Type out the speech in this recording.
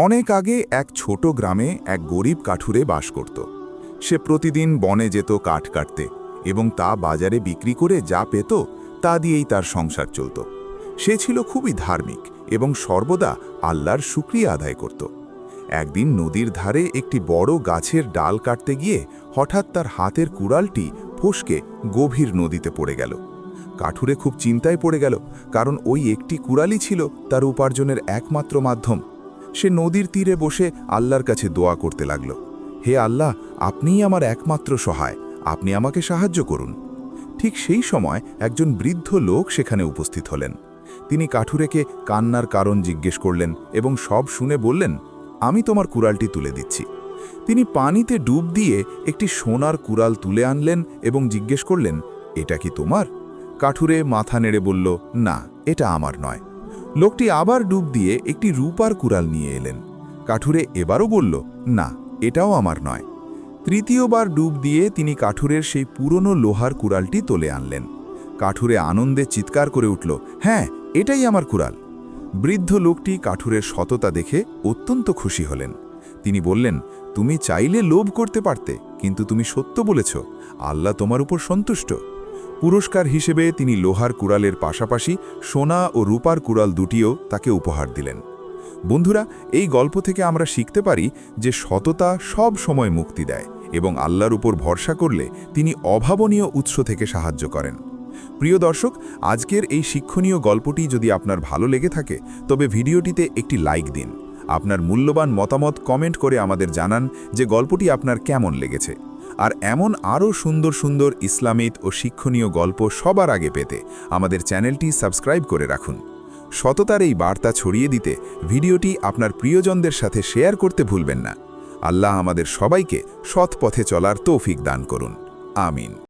অনেক আগে এক ছোট গ্রামে এক গরিব কাঠুরে বাস করত। সে প্রতিদিন বনে যেত কাঠ কাটতে এবং তা বাজারে বিক্রি করে যা পেত তা দিয়েই তার সংসার চলত। সে ছিল খুবই ধার্মিক এবং সর্বদা আল্লাহর শুকরিয়া আদায় করত। একদিন নদীর ধারে একটি বড় গাছের ডাল কাটতে গিয়ে হঠাৎ তার হাতের কুড়ালটি ফসকে গভীর নদীতে পড়ে গেল। কাঠুরে খুব চিন্তায় পড়ে গেল, কারণ ওই একটি কুড়ালই ছিল তার উপার্জনের একমাত্র মাধ্যম। সে নদীর তীরে বসে আল্লাহর কাছে দোয়া করতে লাগল, হে আল্লাহ, আপনিই আমার একমাত্র সহায়, আপনি আমাকে সাহায্য করুন। ঠিক সেই সময় একজন বৃদ্ধ লোক সেখানে উপস্থিত হলেন। তিনি কাঠুরেকে কান্নার কারণ জিজ্ঞেস করলেন এবং সব শুনে বললেন, আমি তোমার কুড়ালটি তুলে দিচ্ছি। তিনি পানিতে ডুব দিয়ে একটি সোনার কুড়াল তুলে আনলেন এবং জিজ্ঞেস করলেন, এটা কি তোমার? কাঠুরে মাথা নেড়ে বলল, না, এটা আমার নয়। লোকটি আবার ডুব দিয়ে একটি রূপার কুড়াল নিয়ে এলেন। কাঠুরে এবারও বলল, না, এটাও আমার নয়। তৃতীয়বার ডুব দিয়ে তিনি কাঠুরের সেই পুরনো লোহার কুড়ালটি তুলে আনলেন। কাঠুরে আনন্দে চিৎকার করে উঠল, হ্যাঁ, এটাই আমার কুড়াল। বৃদ্ধ লোকটি কাঠুরের সততা দেখে অত্যন্ত খুশি হলেন। তিনি বললেন, তুমি চাইলে লোভ করতে পারতে, কিন্তু তুমি সত্য বলেছ, আল্লাহ তোমার উপর সন্তুষ্ট। পুরস্কার হিসেবে তিনি লোহার কুড়ালের পাশাপাশি সোনা ও রূপার কুড়াল দুটিও তাকে উপহার দিলেন। বন্ধুরা, এই গল্প থেকে আমরা শিখতে পারি যে সততা সব সময় মুক্তি দেয় এবং আল্লাহর উপর ভরসা করলে তিনি অভাবনীয় উৎস থেকে সাহায্য করেন। প্রিয় দর্শক, আজকের এই শিক্ষণীয় গল্পটি যদি আপনার ভালো লেগে থাকে তবে ভিডিওটিতে একটি লাইক দিন। আপনার মূল্যবান মতামত কমেন্ট করে আমাদের জানান যে গল্পটি আপনার কেমন লেগেছে। আর এমন আরও সুন্দর সুন্দর ইসলামিক ও শিক্ষণীয় গল্প সবার আগে পেতে আমাদের চ্যানেলটি সাবস্ক্রাইব করে রাখুন। সততার এই বার্তা ছড়িয়ে দিতে ভিডিওটি আপনার প্রিয়জনদের সাথে শেয়ার করতে ভুলবেন না। আল্লাহ আমাদের সবাইকে সৎ পথে চলার তৌফিক দান করুন। আমিন।